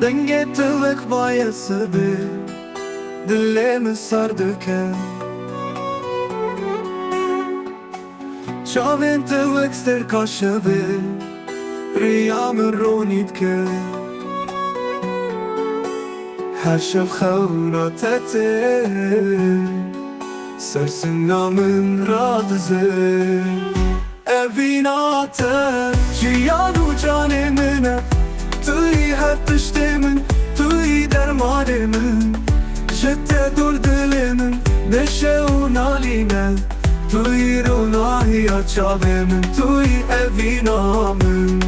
Denge tılık bayası bir Dilemi sardıken Çavin tılık stir kaşı bir Riyamı ronitke Her şef xevna tete Sersin namın radızı Evina te Ciyanu canimine Tüy her tıştimin Tüy dermanimin Jette dur dilimin Neşe unaline Tüy runahiya çavemin Tüy evinamın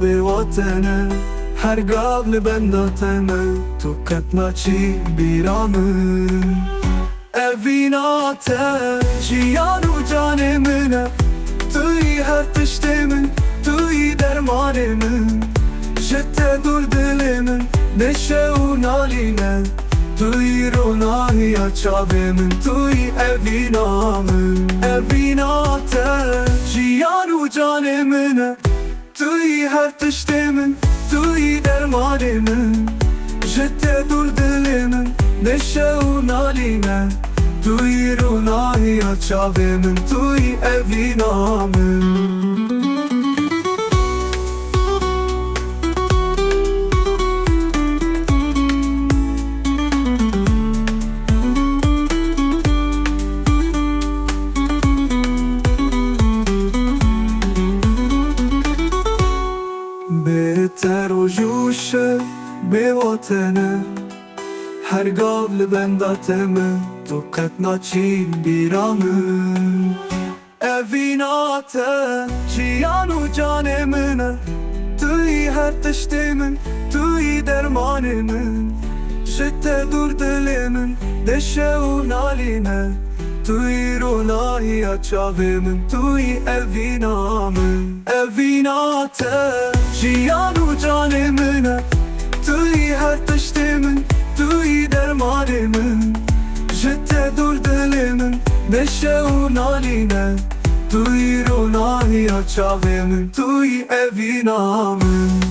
به وطنه هر قبل بنداتنه تو کتناچی بیرامه evinate Ciyanu canimine Tüy her tıştimin Tüy dermanimin Jette dur dilimin Neşe unaline Tüy runahiya çavemin Tüy evinamın Evinate Ciyanu canimine Tüy her tıştimin Tüy dermanimin Jette dur dilimin Neşe unaline Tüy runahiya çavemin Tüy evinamın Beter o juşe be vatene Her gavli bendateme Tu ketnaçi biramın Evinate Ciyanu canimine Tüy her tıştimin Tüy dermanimin Jette dur dilimin Deşe unaline Tüy runahiya çavemin Tüy evinamın Evinate Ciyanu canimine Tüy her tıştimin Tüy dermanimin Jette dur dilimin Neşe unaline Tüy runahiya çavemin Tüy evinamın